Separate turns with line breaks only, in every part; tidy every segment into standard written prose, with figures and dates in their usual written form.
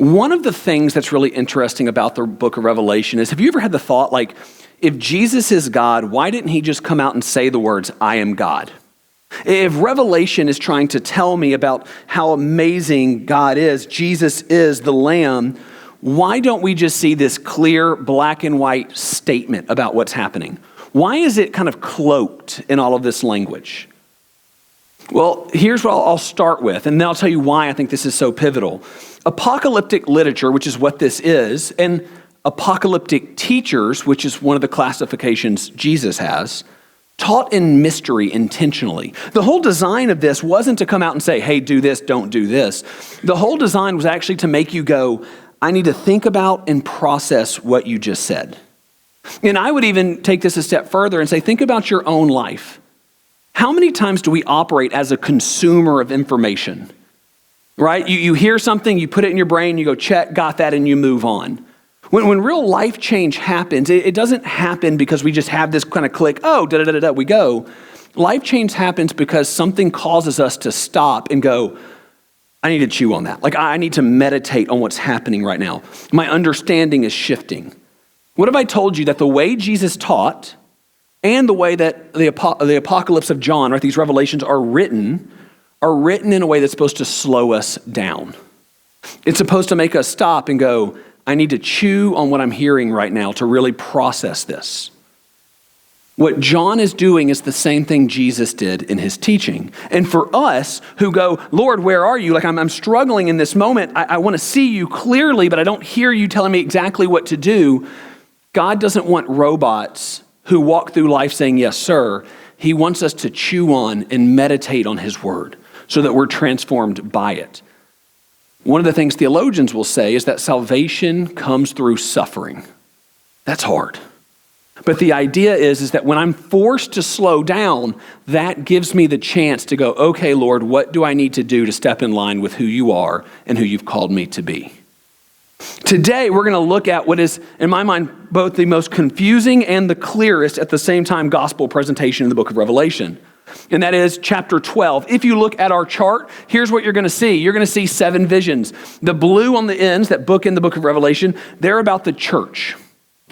One of the things that's really interesting about the book of Revelation is, have you ever had the thought, like, if Jesus is God, why didn't he just come out and say the words, I am God? If Revelation is trying to tell me about how amazing God is, Jesus is the Lamb, why don't we just see this clear black and white statement about what's happening? Why is it kind of cloaked in all of this language? Well, here's what I'll start with, and then I'll tell you why I think this is so pivotal. Apocalyptic literature, which is what this is, and apocalyptic teachers, which is one of the classifications Jesus has, taught in mystery intentionally. The whole design of this wasn't to come out and say, hey, do this, don't do this. The whole design was actually to make you go, I need to think about and process what you just said. And I would even take this a step further and say, think about your own life. How many times do we operate as a consumer of information, right? You hear something, you put it in your brain, you go check, got that, and you move on. When real life change happens, it doesn't happen because we just have this kind of click, oh, da-da-da-da-da, we go. Life change happens because something causes us to stop and go, I need to chew on that. Like, I need to meditate on what's happening right now. My understanding is shifting. What if I told you that the way Jesus taught and the way that the Apocalypse of John, right, these revelations are written in a way that's supposed to slow us down. It's supposed to make us stop and go, I need to chew on what I'm hearing right now to really process this. What John is doing is the same thing Jesus did in his teaching. And for us who go, Lord, where are you? Like I'm struggling in this moment. I want to see you clearly, but I don't hear you telling me exactly what to do. God doesn't want robots who walk through life saying, yes, sir. He wants us to chew on and meditate on his word so that we're transformed by it. One of the things theologians will say is that salvation comes through suffering. That's hard. But the idea is that when I'm forced to slow down, that gives me the chance to go, okay, Lord, what do I need to do to step in line with who you are and who you've called me to be? Today, we're going to look at what is, in my mind, both the most confusing and the clearest at the same time gospel presentation in the book of Revelation. And that is chapter 12. If you look at our chart, here's what you're going to see. You're going to see 7 visions. The blue on the ends that bookend the book of Revelation, they're about the church.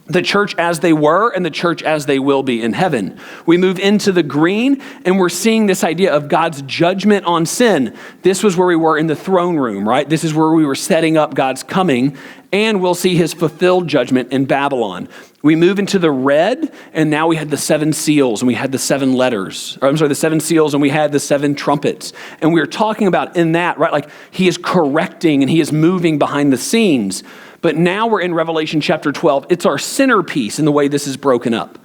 The church as they were and the church as they will be in heaven. We move into the green and we're seeing this idea of God's judgment on sin. This was where we were in the throne room, right? This is where we were setting up God's coming, and we'll see his fulfilled judgment in Babylon. We move into the red, and now we had the 7 seals and we had the 7 letters. The 7 seals and we had the 7 trumpets. And we were talking about in that, right? Like he is correcting and he is moving behind the scenes. But now we're in Revelation chapter 12. It's our centerpiece in the way this is broken up,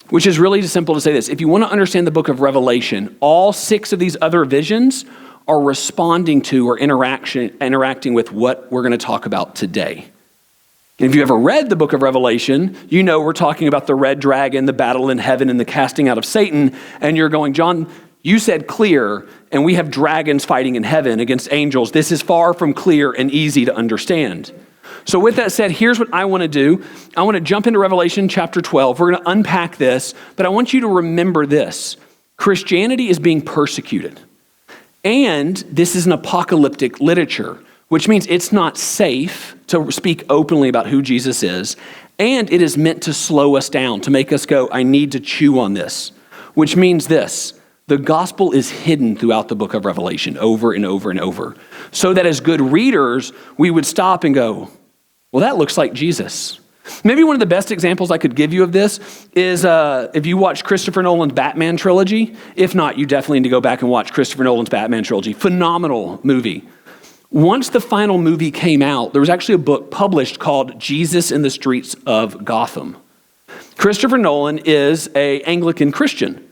which is really simple to say this. If you want to understand the book of Revelation, all 6 of these other visions are responding to or interacting with what we're going to talk about today. And if you ever read the book of Revelation, you know we're talking about the red dragon, the battle in heaven, and the casting out of Satan. And you're going, John, you said clear, and we have dragons fighting in heaven against angels. This is far from clear and easy to understand. So with that said, here's what I want to do. I want to jump into Revelation chapter 12. We're going to unpack this, but I want you to remember this. Christianity is being persecuted. And this is an apocalyptic literature, which means it's not safe to speak openly about who Jesus is. And it is meant to slow us down, to make us go, I need to chew on this, which means this. The gospel is hidden throughout the book of Revelation over and over and over, so that as good readers, we would stop and go, well, that looks like Jesus. Maybe one of the best examples I could give you of this is if you watch Christopher Nolan's Batman trilogy. If not, you definitely need to go back and watch Christopher Nolan's Batman trilogy. Phenomenal movie. Once the final movie came out, there was actually a book published called Jesus in the Streets of Gotham. Christopher Nolan is an Anglican Christian,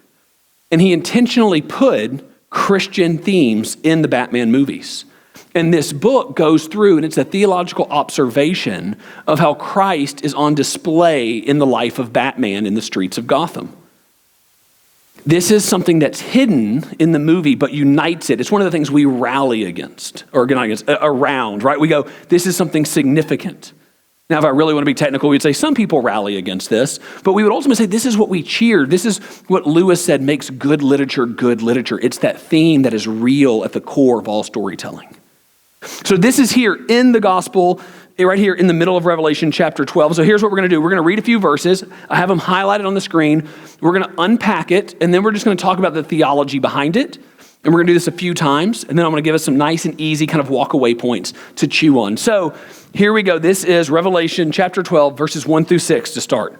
and he intentionally put Christian themes in the Batman movies. And this book goes through, and it's a theological observation of how Christ is on display in the life of Batman in the streets of Gotham. This is something that's hidden in the movie, but unites it. It's one of the things we rally against, or not against, around, right? We go, this is something significant. Now, if I really want to be technical, we'd say some people rally against this, but we would ultimately say this is what we cheer. This is what Lewis said makes good literature good literature. It's that theme that is real at the core of all storytelling. So this is here in the gospel, right here in the middle of Revelation chapter 12. So here's what we're going to do. We're going to read a few verses. I have them highlighted on the screen. We're going to unpack it, and then we're just going to talk about the theology behind it. And we're going to do this a few times, and then I'm going to give us some nice and easy kind of walk-away points to chew on. So here we go. This is Revelation chapter 12, verses 1 through 6 to start.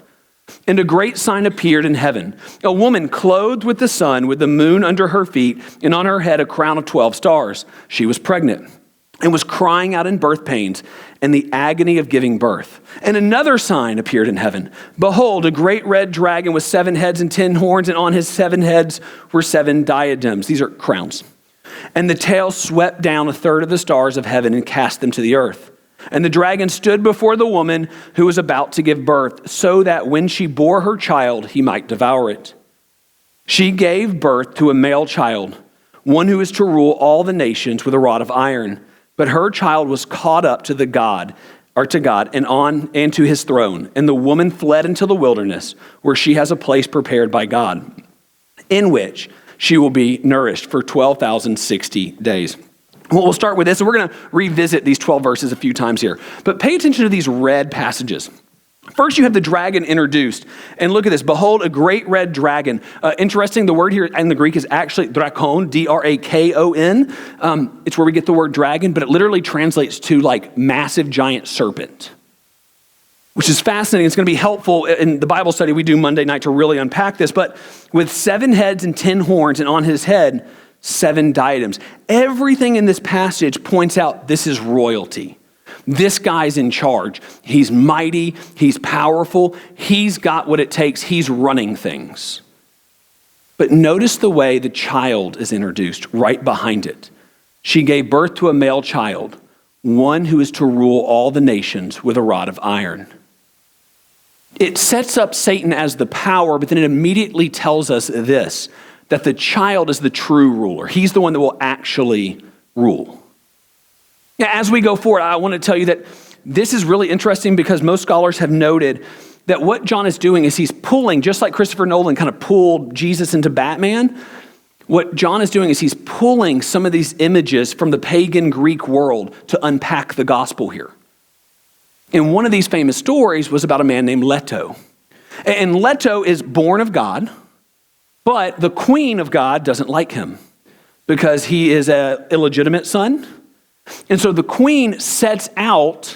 And a great sign appeared in heaven, a woman clothed with the sun, with the moon under her feet, and on her head a crown of 12 stars. She was pregnant and was crying out in birth pains and the agony of giving birth. And another sign appeared in heaven. Behold, a great red dragon with 7 heads and 10 horns, and on his 7 heads were 7 diadems. These are crowns. And the tail swept down a third of the stars of heaven and cast them to the earth. And the dragon stood before the woman who was about to give birth, so that when she bore her child, he might devour it. She gave birth to a male child, one who is to rule all the nations with a rod of iron. But her child was caught up to God and to his throne. And the woman fled into the wilderness, where she has a place prepared by God, in which she will be nourished for 12,060 days. Well, we'll start with this, and we're going to revisit these 12 verses a few times here. But pay attention to these red passages. First, you have the dragon introduced. And look at this. Behold, a great red dragon. Interesting, the word here in the Greek is actually drakon, D-R-A-K-O-N. It's where we get the word dragon, but it literally translates to like massive giant serpent, which is fascinating. It's going to be helpful in the Bible study we do Monday night to really unpack this. But with 7 heads and 10 horns, and on his head 7 diadems. Everything in this passage points out this is royalty. This guy's in charge. He's mighty. He's powerful. He's got what it takes. He's running things. But notice the way the child is introduced right behind it. She gave birth to a male child, one who is to rule all the nations with a rod of iron. It sets up Satan as the power, but then it immediately tells us this, that the child is the true ruler. He's the one that will actually rule. Now, as we go forward, I want to tell you that this is really interesting because most scholars have noted that what John is doing is he's pulling, just like Christopher Nolan kind of pulled Jesus into Batman, what John is doing is he's pulling some of these images from the pagan Greek world to unpack the gospel here. And one of these famous stories was about a man named Leto. And Leto is born of God, but the queen of God doesn't like him because he is an illegitimate son. And so the queen sets out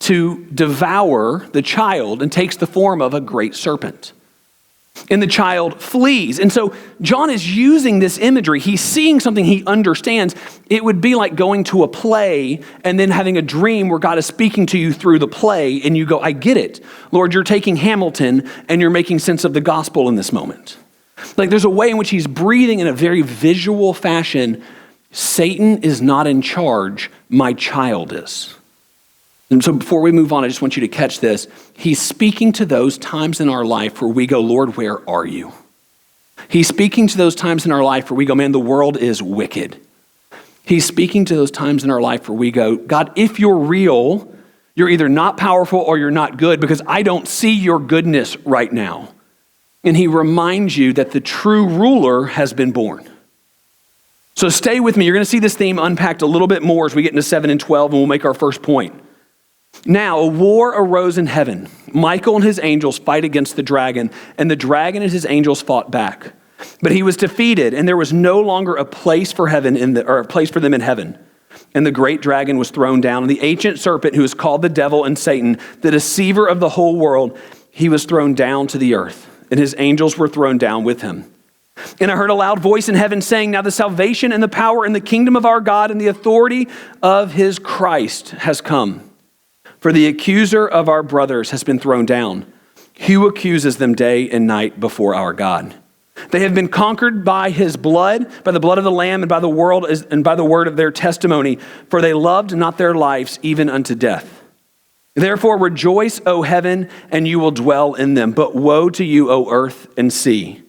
to devour the child and takes the form of a great serpent. And the child flees. And so John is using this imagery. He's seeing something he understands. It would be like going to a play and then having a dream where God is speaking to you through the play and you go, I get it. Lord, you're taking Hamilton and you're making sense of the gospel in this moment. Like there's a way in which he's breathing in a very visual fashion. Satan is not in charge, my child is. And so before we move on, I just want you to catch this. He's speaking to those times in our life where we go, Lord, where are you? He's speaking to those times in our life where we go, man, the world is wicked. He's speaking to those times in our life where we go, God, if you're real, you're either not powerful or you're not good because I don't see your goodness right now. And he reminds you that the true ruler has been born. So stay with me. You're going to see this theme unpacked a little bit more as we get into 7 and 12, and we'll make our first point. Now, a war arose in heaven. Michael and his angels fight against the dragon, and the dragon and his angels fought back. But he was defeated, and there was no longer a place for them in heaven. And the great dragon was thrown down, and the ancient serpent, who is called the devil and Satan, the deceiver of the whole world, he was thrown down to the earth, and his angels were thrown down with him. And I heard a loud voice in heaven saying, now the salvation and the power and the kingdom of our God and the authority of his Christ has come. For the accuser of our brothers has been thrown down, who accuses them day and night before our God. They have been conquered by his blood, by the blood of the Lamb and by the word of their testimony, for they loved not their lives even unto death. Therefore rejoice, O heaven, and you will dwell in them. But woe to you, O earth and sea.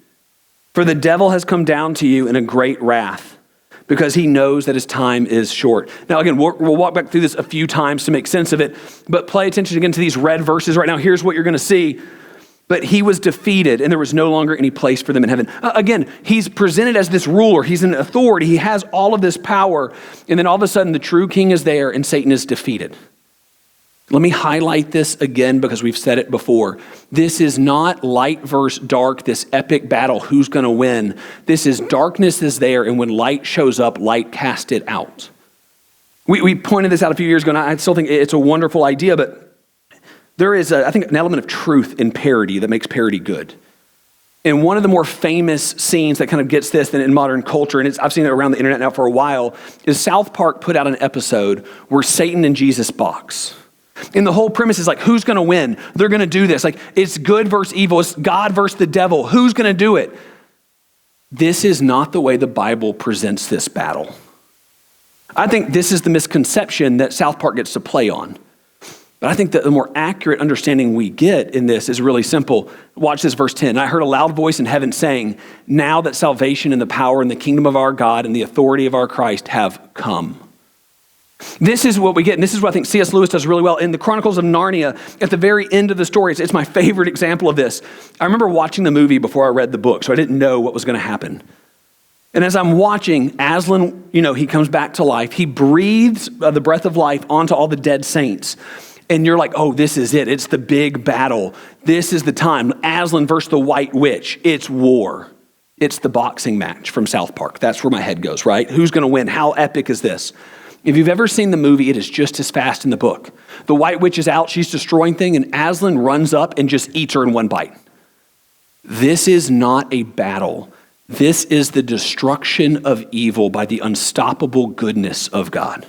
For the devil has come down to you in a great wrath, because he knows that his time is short. Now, again, we'll walk back through this a few times to make sense of it, but pay attention again to these red verses right now. Here's what you're going to see. but he was defeated and there was no longer any place for them in heaven. Again, he's presented as this ruler. He's an authority. He has all of this power. And then all of a sudden the true king is there and Satan is defeated. Let me highlight this again because we've said it before. This is not light versus dark, this epic battle, who's going to win. This is darkness is there, and when light shows up, light casts it out. We pointed this out a few years ago, and I still think it's a wonderful idea, but there is, I think, an element of truth in parody that makes parody good. And one of the more famous scenes that kind of gets this in modern culture, and I've seen it around the internet now for a while, is South Park put out an episode where Satan and Jesus box. And the whole premise is like, who's going to win? They're going to do this. Like, it's good versus evil. It's God versus the devil. Who's going to do it? This is not the way the Bible presents this battle. I think this is the misconception that South Park gets to play on. But I think that the more accurate understanding we get in this is really simple. Watch this, verse 10. I heard a loud voice in heaven saying, now that salvation and the power and the kingdom of our God and the authority of our Christ have come. This is what we get, and this is what I think C.S. Lewis does really well. In the Chronicles of Narnia, at the very end of the story, it's my favorite example of this. I remember watching the movie before I read the book, so I didn't know what was going to happen. And as I'm watching, Aslan, he comes back to life. He breathes the breath of life onto all the dead saints. And you're like, oh, this is it. It's the big battle. This is the time. Aslan versus the White Witch. It's war. It's the boxing match from South Park. That's where my head goes, right? Who's going to win? How epic is this? If you've ever seen the movie, it is just as fast in the book. The White Witch is out, she's destroying things, and Aslan runs up and just eats her in one bite. This is not a battle. This is the destruction of evil by the unstoppable goodness of God.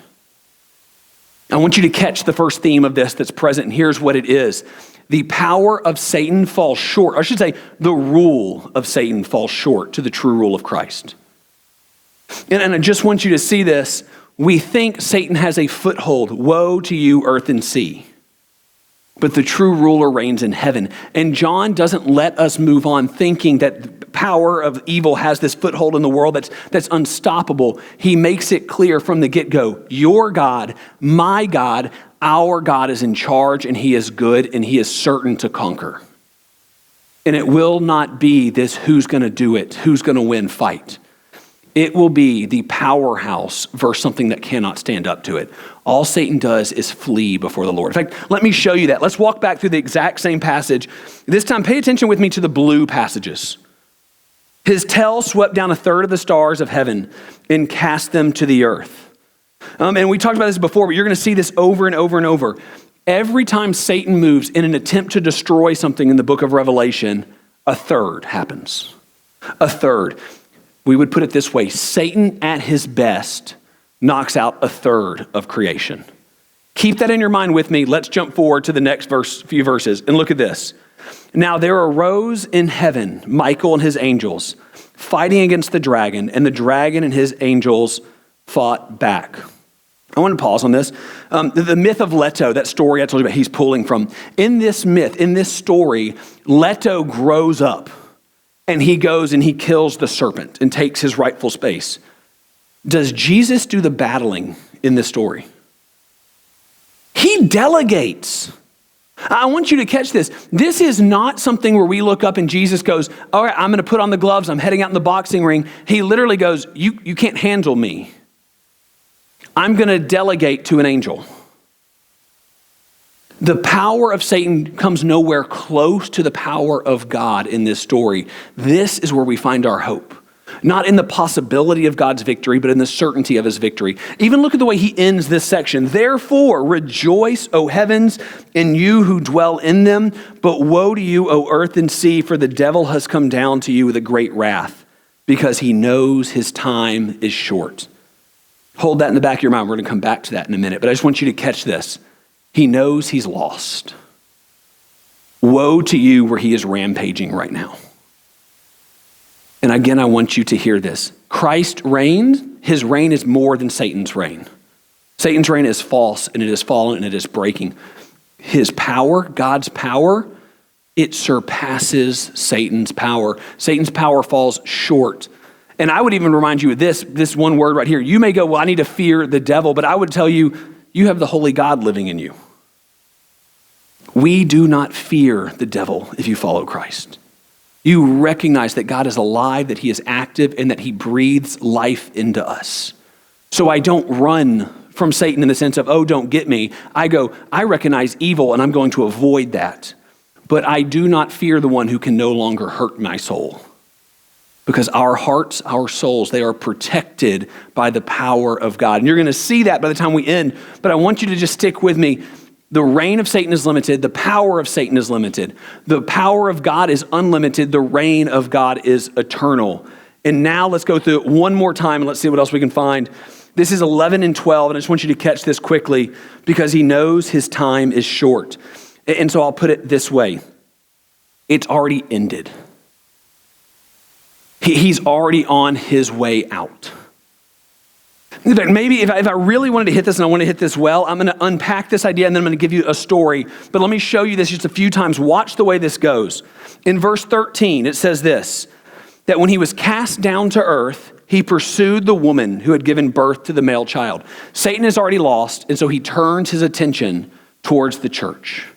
I want you to catch the first theme of this that's present, and here's what it is. The power of Satan falls short. I should say, the rule of Satan falls short to the true rule of Christ. And I just want you to see this. We think Satan has a foothold. Woe to you, earth and sea. But the true ruler reigns in heaven. And John doesn't let us move on thinking that the power of evil has this foothold in the world that's unstoppable. He makes it clear from the get-go, your God, my God, our God is in charge, and he is good, and he is certain to conquer. And it will not be this who's going to do it, who's going to win fight. It will be the powerhouse versus something that cannot stand up to it. All Satan does is flee before the Lord. In fact, let me show you that. Let's walk back through the exact same passage. This time, pay attention with me to the blue passages. His tail swept down a third of the stars of heaven and cast them to the earth. And we talked about this before, but you're going to see this over and over and over. Every time Satan moves in an attempt to destroy something in the book of Revelation, a third happens. A third. We would put it this way, Satan at his best knocks out a third of creation. Keep that in your mind with me. Let's jump forward to the next few verses and look at this. Now there arose in heaven Michael and his angels fighting against the dragon, and the dragon and his angels fought back. I want to pause on this. The myth of Leto, that story I told you about, he's pulling from. In this myth, in this story, Leto grows up. And he goes and he kills the serpent and takes his rightful space. Does Jesus do the battling in this story? He delegates. I want you to catch this. This is not something where we look up and Jesus goes, all right, I'm going to put on the gloves. I'm heading out in the boxing ring. He literally goes, you can't handle me. I'm going to delegate to an angel. The power of Satan comes nowhere close to the power of God in this story. This is where we find our hope. Not in the possibility of God's victory, but in the certainty of his victory. Even look at the way he ends this section. Therefore, rejoice, O heavens, and you who dwell in them. But woe to you, O earth and sea, for the devil has come down to you with a great wrath, because he knows his time is short. Hold that in the back of your mind. We're going to come back to that in a minute, but I just want you to catch this. He knows he's lost. Woe to you where he is rampaging right now. And again, I want you to hear this. Christ reigns. His reign is more than Satan's reign. Satan's reign is false, and it is fallen, and it is breaking. His power, God's power, it surpasses Satan's power. Satan's power falls short. And I would even remind you of this one word right here. You may go, well, I need to fear the devil, but I would tell you, you have the holy God living in you. We do not fear the devil if you follow Christ. You recognize that God is alive, that he is active, and that he breathes life into us. So I don't run from Satan in the sense of, oh, don't get me. I recognize evil and I'm going to avoid that. But I do not fear the one who can no longer hurt my soul. Because our hearts, our souls, they are protected by the power of God. And you're going to see that by the time we end. But I want you to just stick with me. The reign of Satan is limited. The power of Satan is limited. The power of God is unlimited. The reign of God is eternal. And now let's go through it one more time and let's see what else we can find. This is 11 and 12, and I just want you to catch this quickly because he knows his time is short. And so I'll put it this way. It's already ended. He's already on his way out. In fact, maybe if I really wanted to hit this and I want to hit this well, I'm going to unpack this idea and then I'm going to give you a story. But let me show you this just a few times. Watch the way this goes. In verse 13, it says this, that when he was cast down to earth, he pursued the woman who had given birth to the male child. Satan is already lost, and so he turns his attention towards the church.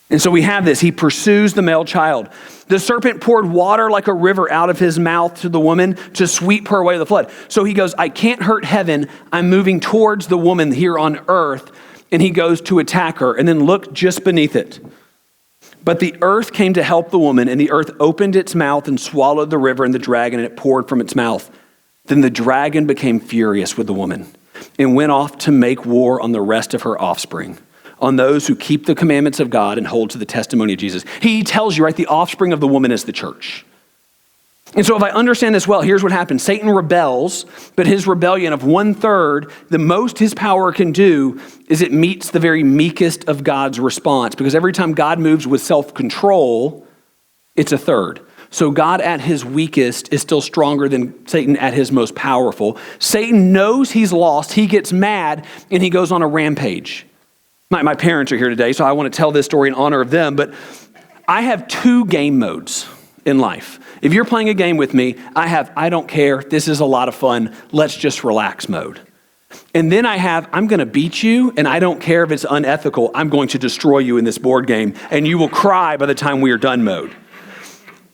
And so we have this. He pursues the male child. The serpent poured water like a river out of his mouth to the woman to sweep her away to the flood. So he goes, I can't hurt heaven. I'm moving towards the woman here on earth. And he goes to attack her. And then look just beneath it. But the earth came to help the woman, and the earth opened its mouth and swallowed the river and the dragon, and it poured from its mouth. Then the dragon became furious with the woman and went off to make war on the rest of her offspring, on those who keep the commandments of God and hold to the testimony of Jesus. He tells you, right, the offspring of the woman is the church. And so if I understand this well, here's what happens. Satan rebels, but his rebellion of 1/3, the most his power can do is it meets the very meekest of God's response. Because every time God moves with self-control, it's 1/3. So God at his weakest is still stronger than Satan at his most powerful. Satan knows he's lost. He gets mad and he goes on a rampage. My parents are here today, so I want to tell this story in honor of them. But I have 2 game modes in life. If you're playing a game with me, I don't care, this is a lot of fun, let's just relax mode. And then I'm going to beat you, and I don't care if it's unethical, I'm going to destroy you in this board game, and you will cry by the time we are done mode.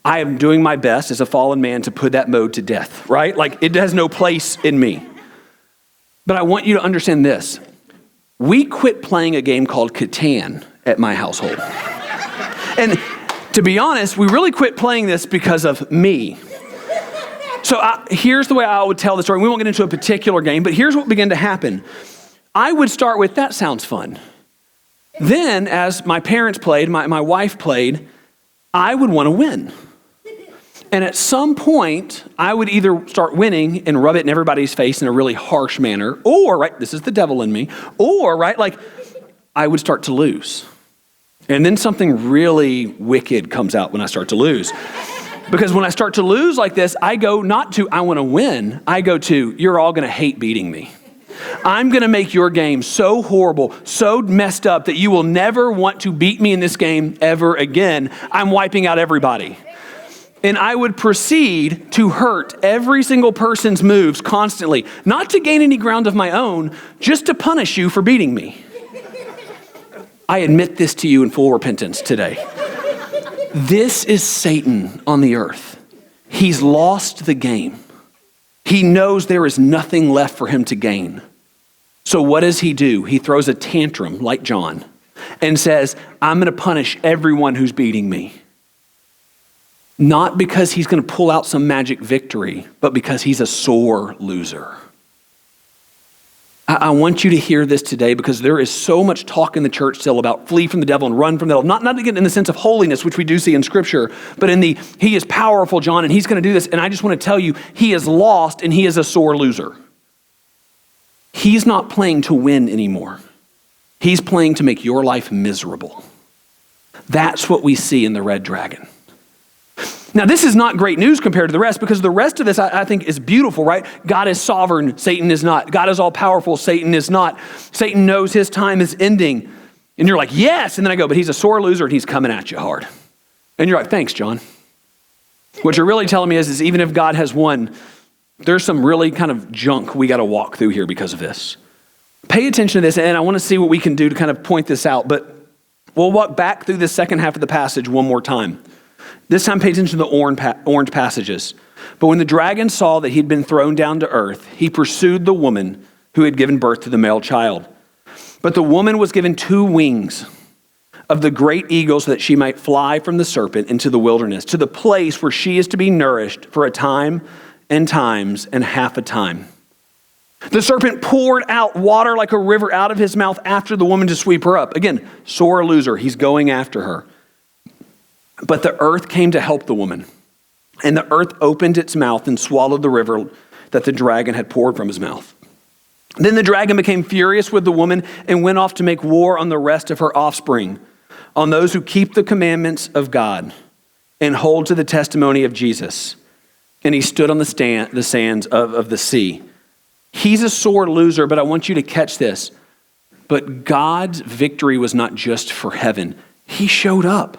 I am doing my best as a fallen man to put that mode to death, right? Like, it has no place in me. But I want you to understand this. We quit playing a game called Catan at my household. And to be honest, we really quit playing this because of me. So here's the way I would tell the story. We won't get into a particular game, but here's what began to happen. I would start with, that sounds fun. Then as my parents played, my wife played, I would want to win. And at some point, I would either start winning and rub it in everybody's face in a really harsh manner, or, right, this is the devil in me, or, right, like, I would start to lose. And then something really wicked comes out when I start to lose. Because when I start to lose like this, I go not to, I want to win. I go to, you're all going to hate beating me. I'm going to make your game so horrible, so messed up that you will never want to beat me in this game ever again. I'm wiping out everybody. And I would proceed to hurt every single person's moves constantly, not to gain any ground of my own, just to punish you for beating me. I admit this to you in full repentance today. This is Satan on the earth. He's lost the game. He knows there is nothing left for him to gain. So what does he do? He throws a tantrum like John and says, I'm going to punish everyone who's beating me. Not because he's going to pull out some magic victory, but because he's a sore loser. I want you to hear this today because there is so much talk in the church still about flee from the devil and run from the devil. Not again in the sense of holiness, which we do see in Scripture, but in he is powerful, John, and he's going to do this. And I just want to tell you, he is lost and he is a sore loser. He's not playing to win anymore. He's playing to make your life miserable. That's what we see in the red dragon. Now, this is not great news compared to the rest because the rest of this, I think, is beautiful, right? God is sovereign. Satan is not. God is all powerful. Satan is not. Satan knows his time is ending. And you're like, yes. And then I go, but he's a sore loser and he's coming at you hard. And you're like, thanks, John. What you're really telling me is even if God has won, there's some really kind of junk we got to walk through here because of this. Pay attention to this, and I want to see what we can do to kind of point this out. But We'll walk back through the second half of the passage one more time. This time, pay attention to the orange passages. But when the dragon saw that he'd been thrown down to earth, he pursued the woman who had given birth to the male child. But the woman was given 2 wings of the great eagle so that she might fly from the serpent into the wilderness, to the place where she is to be nourished for a time and times and half a time. The serpent poured out water like a river out of his mouth after the woman to sweep her up. Again, sore loser, he's going after her. But the earth came to help the woman, and the earth opened its mouth and swallowed the river that the dragon had poured from his mouth. Then the dragon became furious with the woman and went off to make war on the rest of her offspring, on those who keep the commandments of God and hold to the testimony of Jesus. And he stood on the sands of the sea. He's a sore loser, but I want you to catch this. But God's victory was not just for heaven. He showed up.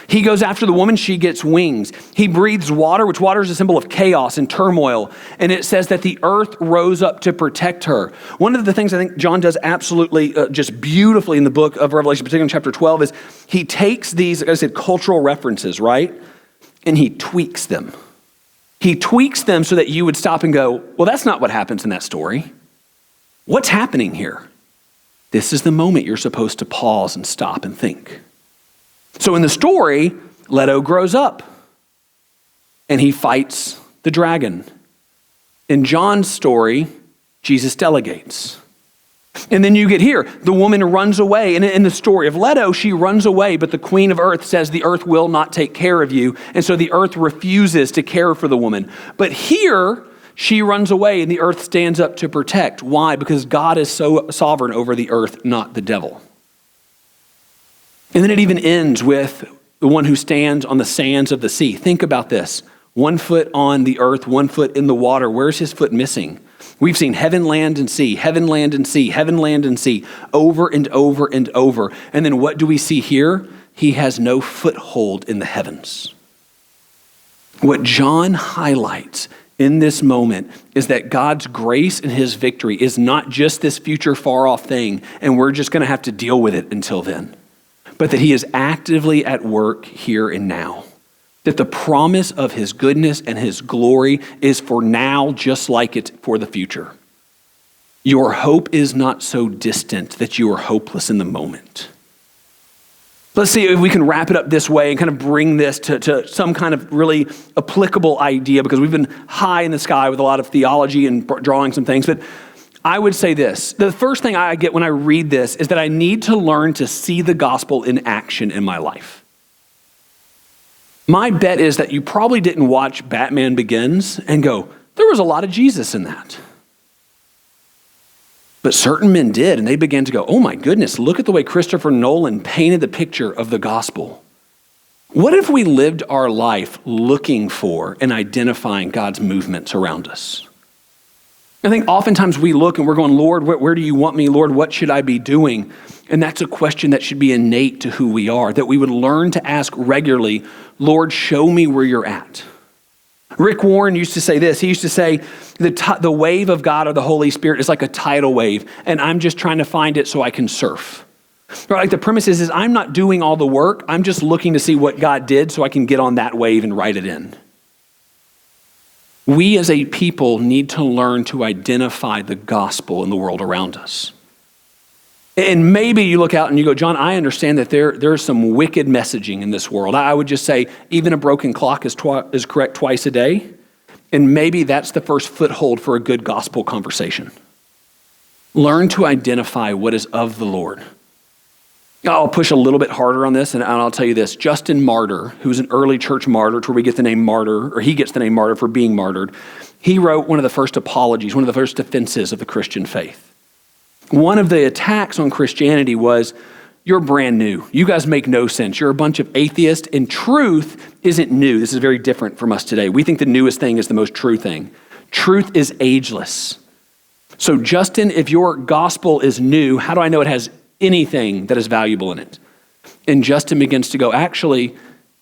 He goes after the woman, she gets wings. He breathes water, which water is a symbol of chaos and turmoil. And it says that the earth rose up to protect her. One of the things I think John does absolutely just beautifully in the book of Revelation, particularly in chapter 12, is he takes these, like I said, cultural references, right? And he tweaks them. He tweaks them so that you would stop and go, well, that's not what happens in that story. What's happening here? This is the moment you're supposed to pause and stop and think. So in the story, Leto grows up and he fights the dragon. In John's story, Jesus delegates. And then you get here, the woman runs away. And in the story of Leto, she runs away, but the queen of earth says the earth will not take care of you. And so the earth refuses to care for the woman. But here, she runs away and the earth stands up to protect. Why? Because God is so sovereign over the earth, not the devil. And then it even ends with the one who stands on the sands of the sea. Think about this. 1 foot on the earth, 1 foot in the water. Where's his foot missing? We've seen heaven, land, and sea, heaven, land, and sea, heaven, land, and sea, over and over and over. And then what do we see here? He has no foothold in the heavens. What John highlights in this moment is that God's grace and his victory is not just this future far-off thing, and we're just going to have to deal with it until then, but that he is actively at work here and now. That the promise of his goodness and his glory is for now, just like it's for the future. Your hope is not so distant that you are hopeless in the moment. Let's see if we can wrap it up this way and kind of bring this to some kind of really applicable idea, because we've been high in the sky with a lot of theology and drawing some things. But I would say this. The first thing I get when I read this is that I need to learn to see the gospel in action in my life. My bet is that you probably didn't watch Batman Begins and go, there was a lot of Jesus in that. But certain men did, and they began to go, oh my goodness, look at the way Christopher Nolan painted the picture of the gospel. What if we lived our life looking for and identifying God's movements around us? I think oftentimes we look and we're going, Lord, where do you want me? Lord, what should I be doing? And that's a question that should be innate to who we are, that we would learn to ask regularly, Lord, show me where you're at. Rick Warren used to say this. He used to say, the wave of God or the Holy Spirit is like a tidal wave, and I'm just trying to find it so I can surf. Right? Like the premise is I'm not doing all the work. I'm just looking to see what God did so I can get on that wave and ride it in. We as a people need to learn to identify the gospel in the world around us. And maybe you look out and you go, John, I understand that there's some wicked messaging in this world. I would just say even a broken clock is correct twice a day. And maybe that's the first foothold for a good gospel conversation. Learn to identify what is of the Lord. I'll push a little bit harder on this, and I'll tell you this. Justin Martyr, who's an early church martyr, to where we get the name martyr, or he gets the name martyr for being martyred, he wrote one of the first apologies, one of the first defenses of the Christian faith. One of the attacks on Christianity was, you're brand new. You guys make no sense. You're a bunch of atheists, and truth isn't new. This is very different from us today. We think the newest thing is the most true thing. Truth is ageless. So Justin, if your gospel is new, how do I know it has anything that is valuable in it? And Justin begins to go, actually,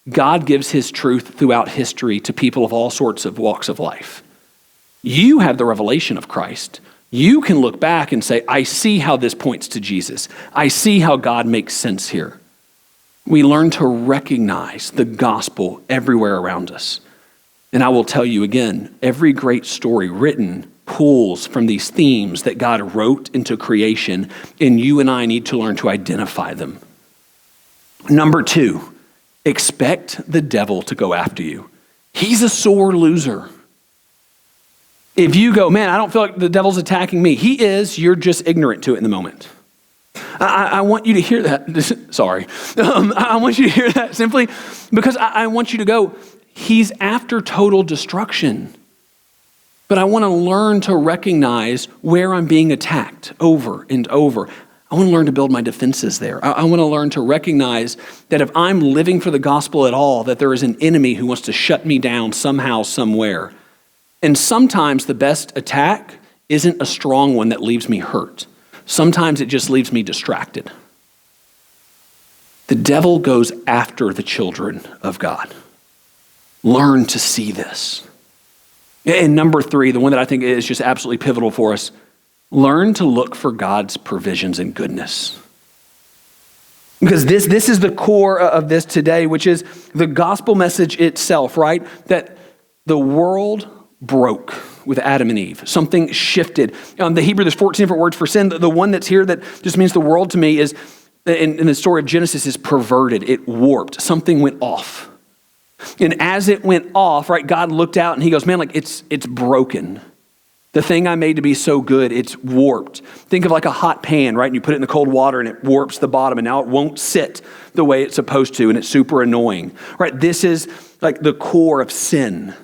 God gives his truth throughout history to people of all sorts of walks of life. You have the revelation of Christ. You can look back and say, I see how this points to Jesus. I see how God makes sense here. We learn to recognize the gospel everywhere around us. And I will tell you again, every great story written pulls from these themes that God wrote into creation, and you and I need to learn to identify them. Number 2, expect the devil to go after you. He's a sore loser. If you go, man, I don't feel like the devil's attacking me. He is, you're just ignorant to it in the moment. I want you to hear that. Sorry. I want you to hear that simply because I want you to go, he's after total destruction. But I want to learn to recognize where I'm being attacked over and over. I want to learn to build my defenses there. I want to learn to recognize that if I'm living for the gospel at all, that there is an enemy who wants to shut me down somehow, somewhere. And sometimes the best attack isn't a strong one that leaves me hurt. Sometimes it just leaves me distracted. The devil goes after the children of God. Learn to see this. And number 3, the one that I think is just absolutely pivotal for us, learn to look for God's provisions and goodness. Because this is the core of this today, which is the gospel message itself, right? That the world broke with Adam and Eve. Something shifted. The Hebrew, there's 14 different words for sin. The one that's here that just means the world to me is, in the story of Genesis, is perverted. It warped. Something went off. And as it went off, right, God looked out and he goes, man, like it's broken. The thing I made to be so good, it's warped. Think of like a hot pan, right? And you put it in the cold water and it warps the bottom and now it won't sit the way it's supposed to and it's super annoying, right? This is like the core of sin.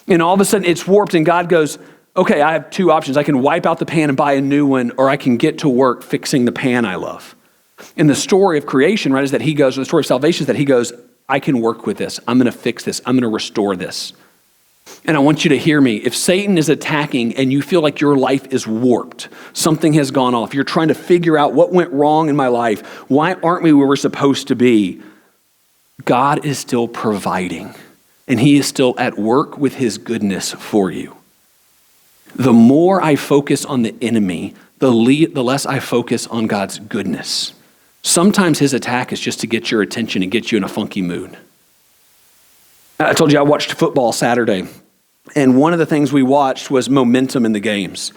And all of a sudden it's warped and God goes, okay, I have 2 options. I can wipe out the pan and buy a new one, or I can get to work fixing the pan I love. And the story of creation, right, is that he goes, or the story of salvation is that he goes, I can work with this. I'm going to fix this. I'm going to restore this. And I want you to hear me. If Satan is attacking and you feel like your life is warped, something has gone off, you're trying to figure out what went wrong in my life, why aren't we where we're supposed to be? God is still providing, and he is still at work with his goodness for you. The more I focus on the enemy, the less I focus on God's goodness. Sometimes his attack is just to get your attention and get you in a funky mood. I told you I watched football Saturday, and one of the things we watched was momentum in the games.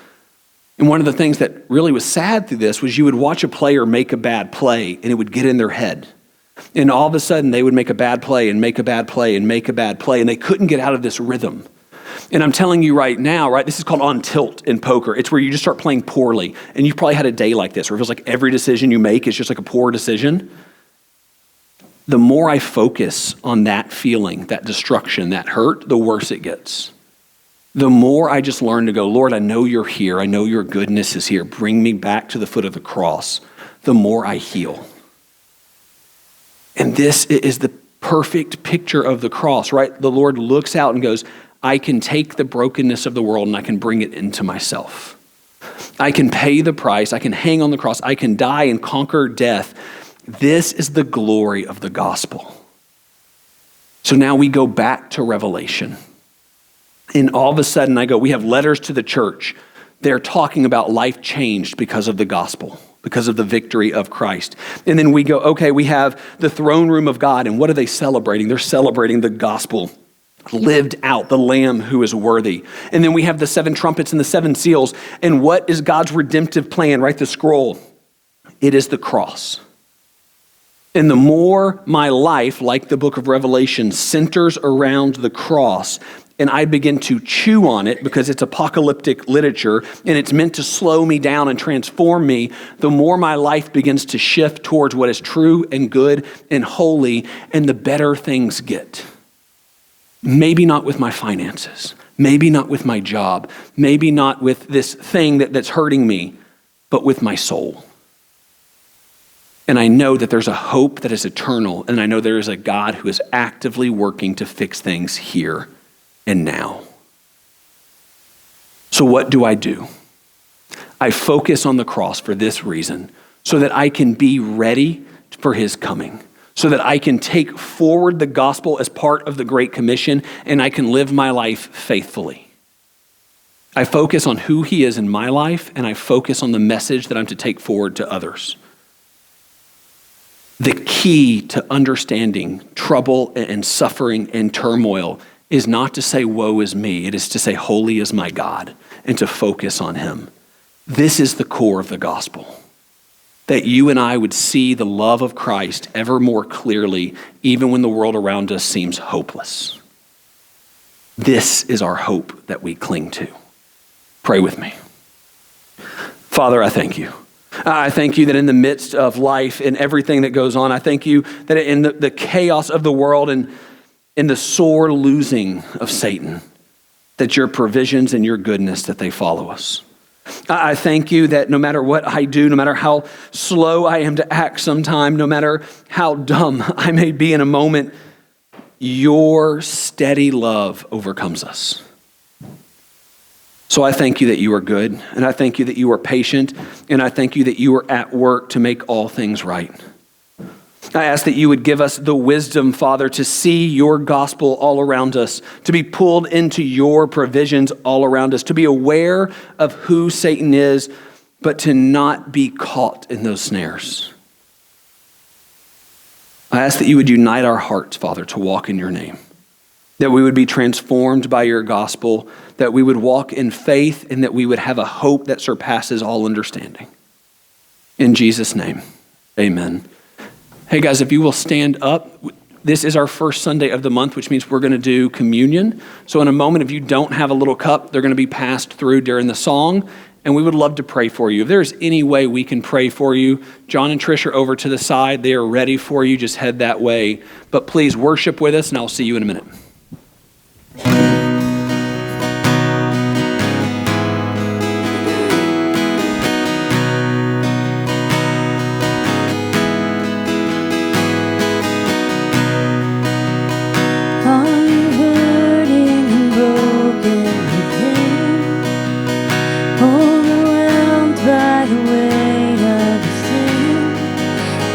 And one of the things that really was sad through this was you would watch a player make a bad play, and it would get in their head. And all of a sudden, they would make a bad play and make a bad play and make a bad play, and they couldn't get out of this rhythm. And I'm telling you right now, right, this is called on tilt in poker. It's where you just start playing poorly. And you've probably had a day like this where it feels like every decision you make is just like a poor decision. The more I focus on that feeling, that destruction, that hurt, the worse it gets. The more I just learn to go, Lord, I know you're here. I know your goodness is here. Bring me back to the foot of the cross. The more I heal. And this is the perfect picture of the cross, right? The Lord looks out and goes, I can take the brokenness of the world and I can bring it into myself. I can pay the price. I can hang on the cross. I can die and conquer death. This is the glory of the gospel. So now we go back to Revelation. And all of a sudden I go, we have letters to the church. They're talking about life changed because of the gospel, because of the victory of Christ. And then we go, okay, we have the throne room of God. And what are they celebrating? They're celebrating the gospel lived out, the Lamb who is worthy. And then we have the 7 trumpets and the 7 seals. And what is God's redemptive plan, right? The scroll. It is the cross. And the more my life, like the book of Revelation, centers around the cross, and I begin to chew on it because it's apocalyptic literature and it's meant to slow me down and transform me, the more my life begins to shift towards what is true and good and holy, and the better things get. Maybe not with my finances, maybe not with my job, maybe not with this thing that's hurting me, but with my soul. And I know that there's a hope that is eternal, and I know there is a God who is actively working to fix things here and now. So what do? I focus on the cross for this reason, so that I can be ready for his coming, so that I can take forward the gospel as part of the Great Commission, and I can live my life faithfully. I focus on who he is in my life, and I focus on the message that I'm to take forward to others. The key to understanding trouble and suffering and turmoil is not to say, woe is me. It is to say, holy is my God, and to focus on him. This is the core of the gospel, that you and I would see the love of Christ ever more clearly, even when the world around us seems hopeless. This is our hope that we cling to. Pray with me. Father, I thank you. I thank you that in the midst of life and everything that goes on, I thank you that in the chaos of the world and in the sore losing of Satan, that your provisions and your goodness, that they follow us. I thank you that no matter what I do, no matter how slow I am to act sometime, no matter how dumb I may be in a moment, your steady love overcomes us. So I thank you that you are good, and I thank you that you are patient, and I thank you that you are at work to make all things right. I ask that you would give us the wisdom, Father, to see your gospel all around us, to be pulled into your provisions all around us, to be aware of who Satan is, but to not be caught in those snares. I ask that you would unite our hearts, Father, to walk in your name, that we would be transformed by your gospel, that we would walk in faith, and that we would have a hope that surpasses all understanding. In Jesus' name, amen. Hey guys, if you will stand up, this is our first Sunday of the month, which means we're going to do communion. So in a moment, if you don't have a little cup, they're going to be passed through during the song, and we would love to pray for you. If there's any way we can pray for you, John and Trish are over to the side. They are ready for you. Just head that way. But please worship with us, and I'll see you in a minute.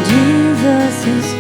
Jesus is